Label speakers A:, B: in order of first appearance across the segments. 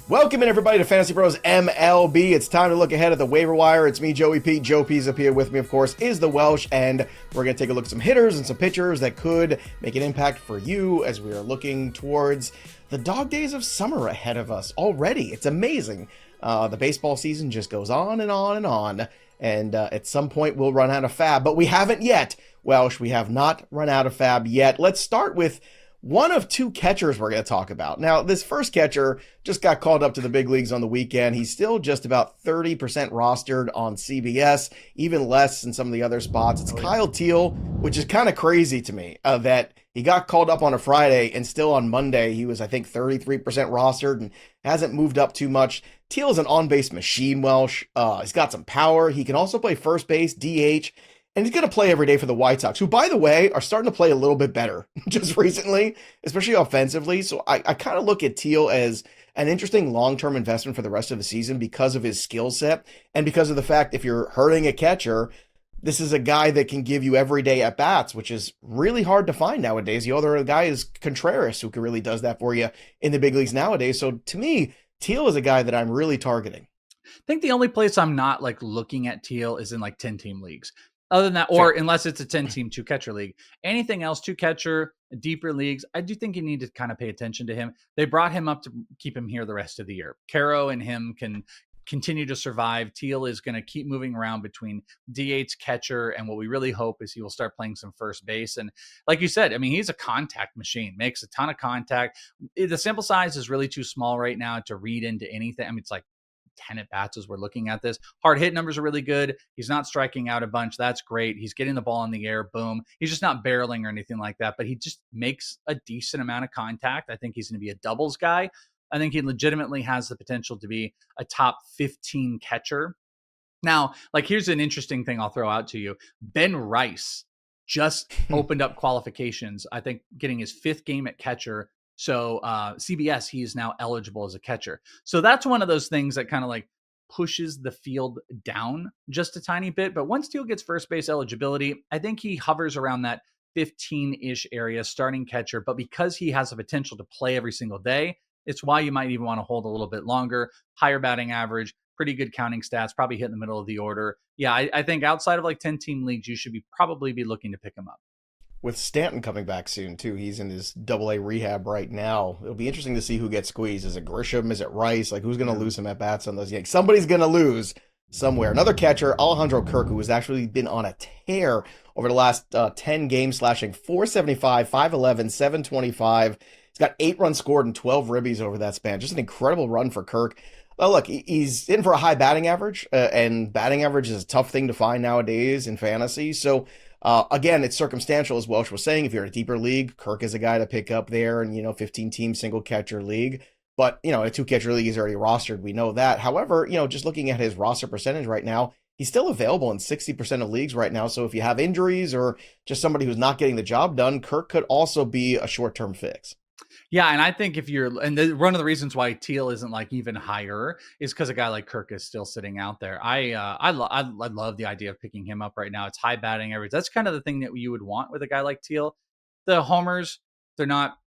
A: Welcome in everybody to Fantasy Pros MLB. It's time to look ahead at the waiver wire. It's me, Joey P. Joe Pisapia. With me, of course, is the Welsh, and we're going to take a look at some hitters and some pitchers that could make an impact for you as we are looking towards the dog days of summer ahead of us already. It's amazing. The baseball season just goes on and on and on, and at some point we'll run out of fab, but we haven't yet. Welsh, we have not run out of fab yet. Let's start with one of two catchers we're going to talk about. Now, this first catcher just got called up to the big leagues on the weekend. He's still just about 30% rostered on CBS, even less in some of the other spots. It's Kyle Teel, which is kind of crazy to me that he got called up on a Friday and still on Monday he was, I think, 33% rostered and hasn't moved up too much. Teel is an on-base machine, Welsh. He's got some power. He can also play first base, DH, and he's going to play every day for the White Sox, who, by the way, are starting to play a little bit better just recently, especially offensively. So I kind of look at Teel as an interesting long-term investment for the rest of the season because of his skill set and because of the fact if you're hurting a catcher, this is a guy that can give you everyday at-bats, which is really hard to find nowadays. The other guy is Contreras, who really does that for you in the big leagues nowadays. So to me, Teel is a guy that I'm really targeting.
B: I think the only place I'm not looking at Teel is in 10-team leagues. Other than that, or unless it's a 10-team, two-catcher league. Anything else, two-catcher, deeper leagues, I do think you need to kind of pay attention to him. They brought him up to keep him here the rest of the year. Caro and him can continue to survive. Teel is going to keep moving around between DH, catcher, and what we really hope is he will start playing some first base. And like you said, I mean, he's a contact machine, makes a ton of contact. The sample size is really too small right now to read into anything. I mean, it's 10 at bats as we're looking at this. Hard hit numbers are really good. He's not striking out a bunch. That's great. He's getting the ball in the air. Boom. He's just not barreling or anything like that, but he just makes a decent amount of contact. I think he's going to be a doubles guy. I think he legitimately has the potential to be a top 15 catcher. Now, here's an interesting thing I'll throw out to you. Ben Rice just opened up qualifications, I think getting his 5th game at catcher. So CBS, he is now eligible as a catcher. So that's one of those things that kind of pushes the field down just a tiny bit. But once Teel gets first base eligibility, I think he hovers around that 15-ish area, starting catcher. But because he has the potential to play every single day, it's why you might even want to hold a little bit longer. Higher batting average, pretty good counting stats, probably hit in the middle of the order. Yeah, I think outside of 10-team leagues, you should probably be looking to pick him up.
A: With Stanton coming back soon, too. He's in his AA rehab right now. It'll be interesting to see who gets squeezed. Is it Grisham? Is it Rice? Who's going to lose some at-bats on those Yankees? Somebody's going to lose somewhere. Another catcher, Alejandro Kirk, who has actually been on a tear over the last 10 games, slashing 475, 511, 725. He's got 8 runs scored and 12 ribbies over that span. Just an incredible run for Kirk. Well, look, he's in for a high batting average, and batting average is a tough thing to find nowadays in fantasy. So, again, it's circumstantial, as Welsh was saying. If you're in a deeper league, Kirk is a guy to pick up there and, 15-team single-catcher league. But, a two-catcher league is already rostered. We know that. However, just looking at his roster percentage right now, he's still available in 60% of leagues right now. So if you have injuries or just somebody who's not getting the job done, Kirk could also be a short-term fix.
B: Yeah, and I think one of the reasons why Teel isn't even higher is because a guy like Kirk is still sitting out there. I love the idea of picking him up right now. It's high batting average. That's kind of the thing that you would want with a guy like Teel. The homers, they're not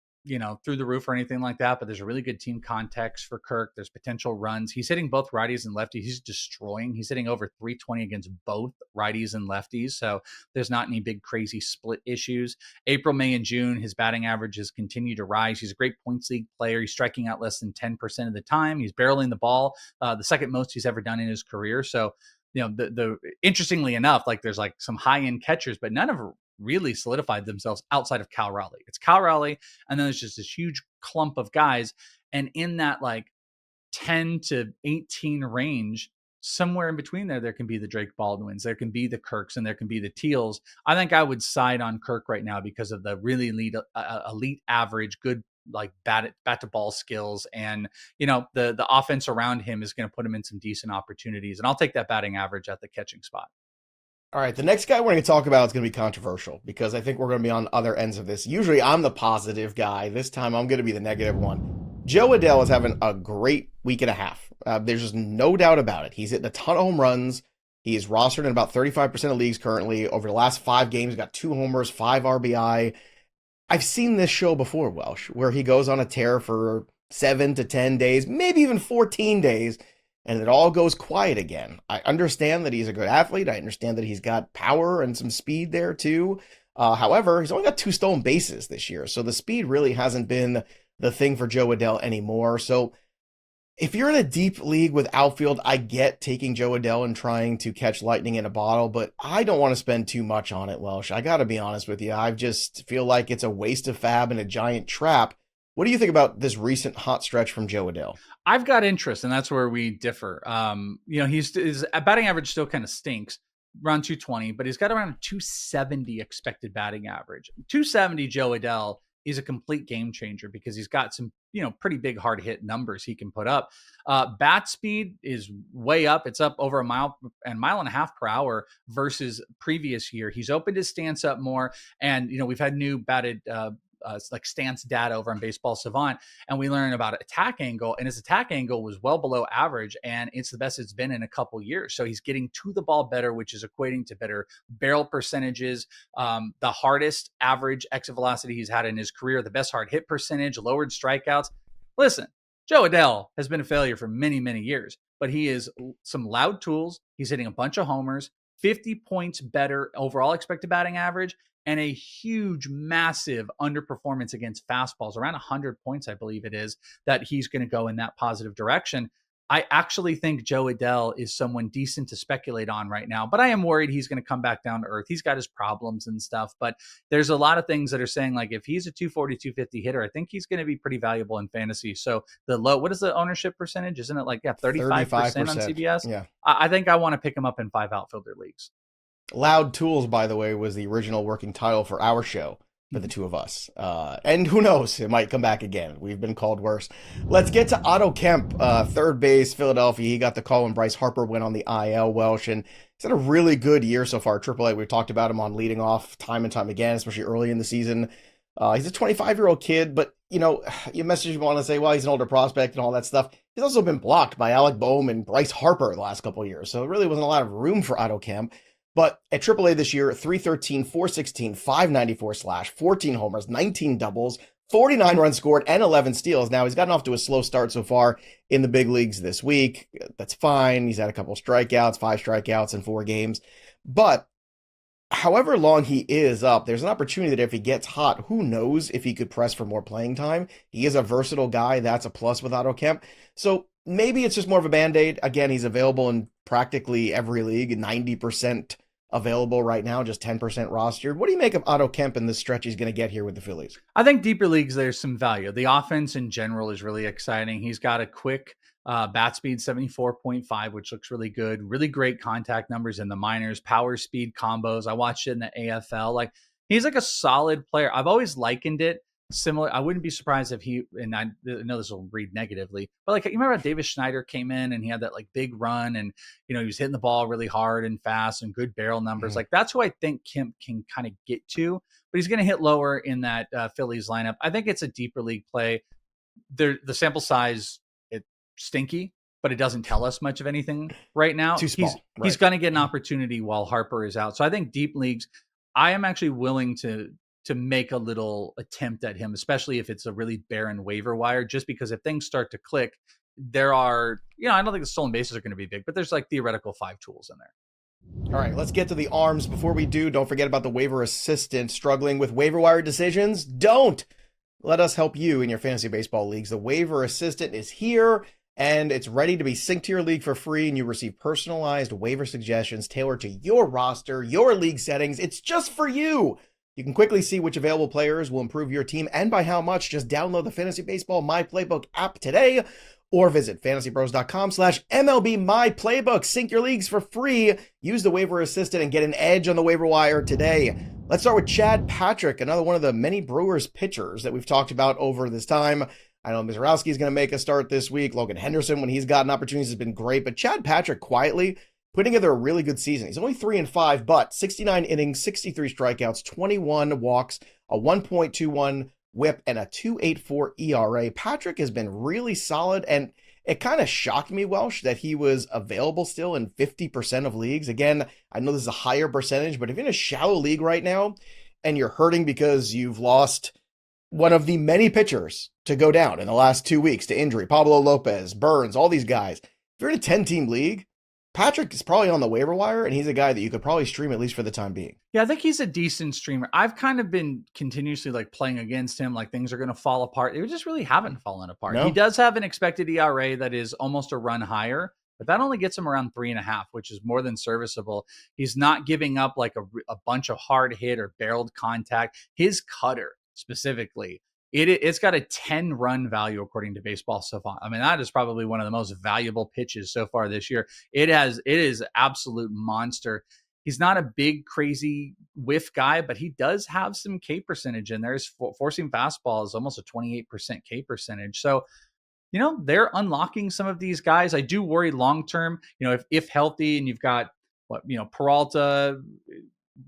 B: through the roof or anything like that, but there's a really good team context for Kirk. There's potential runs. He's hitting both righties and lefties. He's destroying. He's hitting over 320 against both righties and lefties. So there's not any big crazy split issues. April, May, and June, his batting averages continue to rise. He's a great points league player. He's striking out less than 10% of the time. He's barreling the ball, the second most he's ever done in his career. So, the interestingly enough, there's some high end catchers, but none of really solidified themselves outside of Cal Raleigh. It's Cal Raleigh, and then there's just this huge clump of guys. And in that 10 to 18 range, somewhere in between there can be the Drake Baldwins, there can be the Kirks, and there can be the Teals. I think I would side on Kirk right now because of the really elite average, good bat to ball skills, and the offense around him is going to put him in some decent opportunities. And I'll take that batting average at the catching spot.
A: All right, the next guy we're going to talk about is going to be controversial because I think we're going to be on other ends of this. Usually I'm the positive guy. This time I'm going to be the negative one. Joe Adell is having a great week and a half. There's just no doubt about it. He's hitting a ton of home runs. He is rostered in about 35% of leagues currently. Over the last 5 games, got 2 homers, 5 RBI. I've seen this show before, Welsh, where he goes on a tear for 7 to 10 days, maybe even 14 days, and it all goes quiet again. I understand that he's a good athlete. I understand that he's got power and some speed there too. However, he's only got 2 stolen bases this year, so the speed really hasn't been the thing for Jo Adell anymore. So if you're in a deep league with outfield, I get taking Jo Adell and trying to catch lightning in a bottle, but I don't want to spend too much on it, Welsh. I got to be honest with you. I just feel like it's a waste of fab and a giant trap. What do you think about this recent hot stretch from Jo Adell?
B: I've got interest, and that's where we differ. His batting average still kind of stinks, around 220, but he's got around a 270 expected batting average. 270 Jo Adell is a complete game changer because he's got some, pretty big hard hit numbers he can put up. Bat speed is way up. It's up over a mile and a half per hour versus previous year. He's opened his stance up more. And, we've had new batted, like stance data over on Baseball Savant, and we learn about attack angle, and his attack angle was well below average, and it's the best it's been in a couple years. So he's getting to the ball better, which is equating to better barrel percentages, the hardest average exit velocity he's had in his career, the best hard hit percentage, lowered strikeouts. Listen, Jo Adell has been a failure for many, many years, but he is some loud tools. He's hitting a bunch of homers, 50 points better overall expected batting average, and a huge, massive underperformance against fastballs, around 100 points, I believe it is, that he's going to go in that positive direction. I actually think Jo Adell is someone decent to speculate on right now, but I am worried he's going to come back down to earth. He's got his problems and stuff, but there's a lot of things that are saying, like, if he's a 240, 250 hitter, I think he's going to be pretty valuable in fantasy. So what is the ownership percentage? Isn't it 35% on CBS?
A: Yeah.
B: I think I want to pick him up in 5 outfielder leagues.
A: Loud Tools, by the way, was the original working title for our show for the two of us. And who knows, it might come back again. We've been called worse. Let's get to Otto Kemp, third base, Philadelphia. He got the call when Bryce Harper went on the IL, Welsh, and he's had a really good year so far. AAA, we've talked about him on leading off time and time again, especially early in the season. He's a 25-year-old kid, but, you message him on to say, well, he's an older prospect and all that stuff. He's also been blocked by Alec Boehm and Bryce Harper the last couple of years, so it really wasn't a lot of room for Otto Kemp. But at AAA this year, 313, 416, 594 slash, 14 homers, 19 doubles, 49 runs scored, and 11 steals. Now, he's gotten off to a slow start so far in the big leagues this week. That's fine. He's had a couple of strikeouts, 5 strikeouts in 4 games. But however long he is up, there's an opportunity that if he gets hot, who knows if he could press for more playing time. He is a versatile guy. That's a plus with Otto Kemp. So maybe it's just more of a Band-Aid. Again, he's available in practically every league, 90% available right now, just 10% rostered. What do you make of Otto Kemp in this stretch he's going to get here with the Phillies?
B: I think deeper leagues, there's some value. The offense in general is really exciting. He's got a quick bat speed, 74.5, which looks really good. Really great contact numbers in the minors, power speed combos. I watched it in the AFL. He's a solid player. I've always likened it similar. I wouldn't be surprised if and I know this will read negatively, but you remember how Davis Schneider came in and he had that big run and, he was hitting the ball really hard and fast and good barrel numbers.
A: Mm-hmm.
B: That's who I think Kemp can kind of get to, but he's going to hit lower in that Phillies lineup. I think it's a deeper league play. The sample size, it's stinky, but it doesn't tell us much of anything right now.
A: Too small.
B: He's going to get an opportunity while Harper is out. So I think deep leagues, I am actually willing to make a little attempt at him, especially if it's a really barren waiver wire, just because if things start to click, there are, I don't think the stolen bases are going to be big, but there's theoretical 5 tools in there.
A: All right, let's get to the arms. Before we do, don't forget about the waiver assistant. Struggling with waiver wire decisions? Don't let us help you in your fantasy baseball leagues. The waiver assistant is here and it's ready to be synced to your league for free, and you receive personalized waiver suggestions tailored to your roster, your league settings. It's just for you. You can quickly see which available players will improve your team and by how much. Just download the Fantasy Baseball My Playbook app today or visit fantasypros.com/MLB My Playbook. Sync your leagues for free. Use the waiver assistant and get an edge on the waiver wire today. Let's start with Chad Patrick, another one of the many Brewers pitchers that we've talked about over this time. I know Mizrowski is going to make a start this week. Logan Henderson, when he's gotten opportunities, has been great. But Chad Patrick quietly putting together a really good season. He's only 3-5, but 69 innings, 63 strikeouts, 21 walks, a 1.21 whip, and a 2.84 ERA. Patrick has been really solid, and it kind of shocked me, Welsh, that he was available still in 50% of leagues. Again, I know this is a higher percentage, but if you're in a shallow league right now and you're hurting because you've lost one of the many pitchers to go down in the last 2 weeks to injury. Pablo Lopez, Burns, all these guys. If you're in a 10-team league, Patrick is probably on the waiver wire, and he's a guy that you could probably stream at least for the time being.
B: Yeah, I think he's a decent streamer. I've kind of been continuously like playing against him, like things are going to fall apart. They just really haven't fallen apart.
A: No?
B: He does have an expected ERA that is almost a run higher, but that only gets him around 3.5, which is more than serviceable. He's not giving up like a bunch of hard hit or barreled contact. His cutter specifically, it's got a 10 run value according to Baseball Savant. I mean, that is probably one of the most valuable pitches so far this year. It is absolute monster. He's not a big crazy whiff guy, but he does have some K percentage in there. His four-seam fastball is almost a 28% K percentage. So, they're unlocking some of these guys. I do worry long term, if healthy, and you've got Peralta,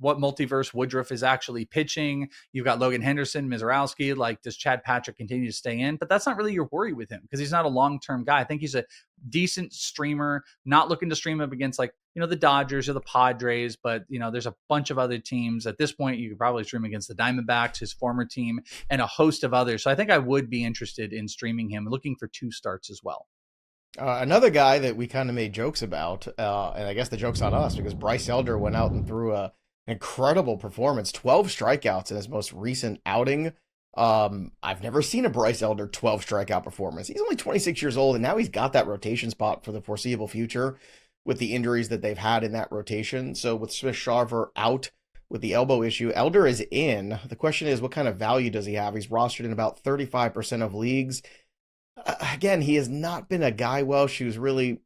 B: what multiverse Woodruff is actually pitching. You've got Logan Henderson, Mizorowski. Like, does Chad Patrick continue to stay in? But that's not really your worry with him because he's not a long-term guy. I think he's a decent streamer, not looking to stream up against the Dodgers or the Padres, but there's a bunch of other teams. At this point, you could probably stream against the Diamondbacks, his former team, and a host of others. So I think I would be interested in streaming him, looking for 2 starts as well.
A: Another guy that we kind of made jokes about, and I guess the joke's on us because Bryce Elder went out and threw an incredible performance, 12 strikeouts in his most recent outing. I've never seen a Bryce Elder 12 strikeout performance. He's only 26 years old, and now he's got that rotation spot for the foreseeable future with the injuries that they've had in that rotation. So with Smith-Shawver out with the elbow issue, Elder is in. The question is, what kind of value does he have? He's rostered in about 35% of leagues. Again, he has not been a guy, Welsh, who's really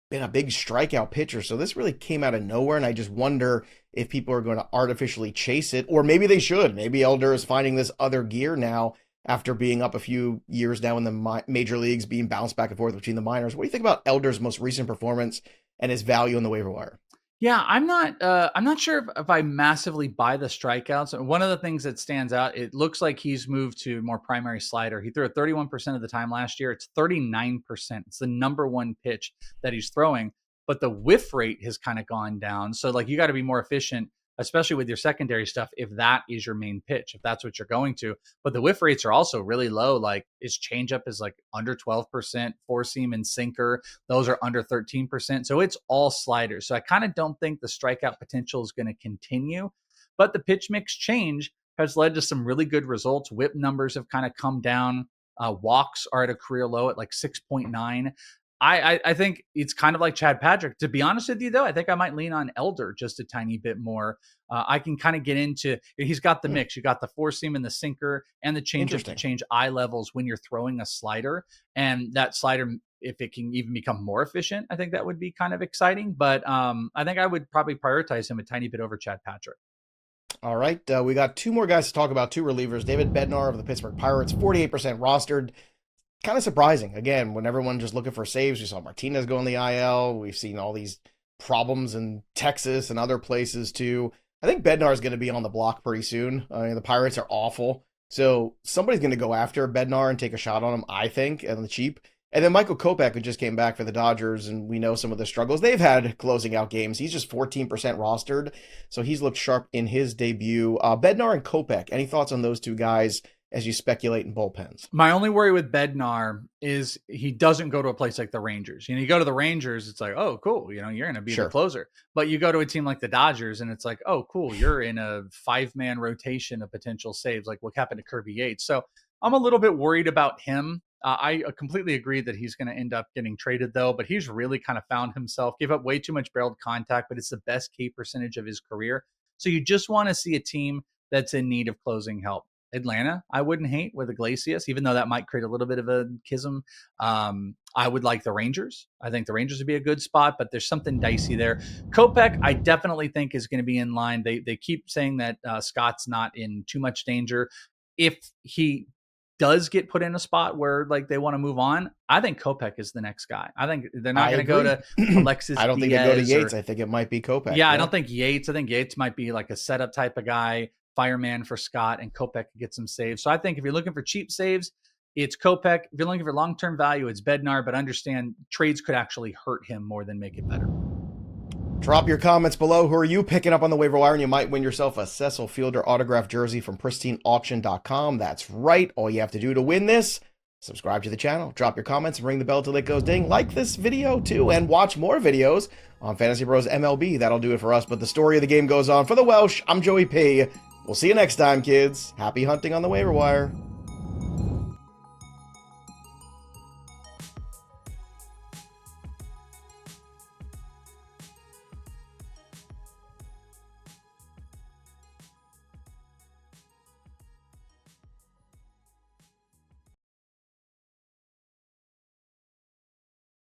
A: been a big strikeout pitcher. So this really came out of nowhere, and I just wonder if people are going to artificially chase it, or maybe they should. Maybe Elder is finding this other gear now after being up a few years now in the major leagues, being bounced back and forth between the minors. What do you think about Elder's most recent performance and his value in the waiver wire?
B: Yeah, I'm not sure if I massively buy the strikeouts. One of the things that stands out, it looks like he's moved to more primary slider. He threw it 31% of the time last year. It's 39%. It's the number one pitch that he's throwing, but the whiff rate has kind of gone down. So you got to be more efficient, especially with your secondary stuff, if that is your main pitch, if that's what you're going to. But the whiff rates are also really low. Like his changeup is under 12%, four seam and sinker, those are under 13%. So it's all sliders. So I kind of don't think the strikeout potential is going to continue, but the pitch mix change has led to some really good results. Whip numbers have kind of come down. Walks are at a career low at 6.9. I think it's kind of like Chad Patrick. To be honest with you, though, I think I might lean on Elder just a tiny bit more. I can kind of get into, he's got the mix. You got the four seam and the sinker and the changeup to change eye levels when you're throwing a slider. And that slider, if it can even become more efficient, I think that would be kind of exciting. But I think I would probably prioritize him a tiny bit over Chad Patrick.
A: All right. We got 2 more guys to talk about, 2 relievers. David Bednar of the Pittsburgh Pirates, 48% rostered. Kind of surprising. Again, when everyone just looking for saves, we saw Martinez go on the IL. We've seen all these problems in Texas and other places too. I think Bednar is going to be on the block pretty soon. I mean, the Pirates are awful. So somebody's going to go after Bednar and take a shot on him, I think, on the cheap. And then Michael Kopech, who just came back for the Dodgers, and we know some of the struggles they've had closing out games. He's just 14% rostered, so he's looked sharp in his debut. Bednar and Kopech, any thoughts on those 2 guys as you speculate in bullpens?
B: My only worry with Bednar is he doesn't go to a place like the Rangers. You go to the Rangers, it's like, oh, cool. You're going to be the closer. But you go to a team like the Dodgers and it's like, oh, cool. You're in a 5-man rotation of potential saves, like what happened to Kirby Yates. So I'm a little bit worried about him. I completely agree that he's going to end up getting traded though, but he's really kind of found himself, gave up way too much barreled contact, but it's the best K percentage of his career. So you just want to see a team that's in need of closing help. Atlanta, I wouldn't hate with Iglesias, even though that might create a little bit of a schism. I would like the Rangers. I think the Rangers would be a good spot, but there's something dicey there. Kopech, I definitely think is going to be in line. They keep saying that Scott's not in too much danger. If he does get put in a spot where they want to move on, I think Kopech is the next guy. I think they're not going to go to Alexis
A: I don't think
B: Diaz
A: they go to Yates. I think it might be Kopech.
B: Yeah, I don't think Yates. I think Yates might be like a setup type of guy, fireman for Scott, and Kopech could get some saves. So I think if you're looking for cheap saves, it's Kopech. If you're looking for long-term value, it's Bednar, but understand trades could actually hurt him more than make it better.
A: Drop your comments below. Who are you picking up on the waiver wire? And you might win yourself a Cecil Fielder autographed jersey from pristineauction.com. That's right. All you have to do to win this, subscribe to the channel, drop your comments, and ring the bell till it goes ding. Like this video too, and watch more videos on Fantasy Pros MLB. That'll do it for us. But the story of the game goes on. For the Welsh, I'm Joey P. We'll see you next time, kids. Happy hunting on the waiver wire.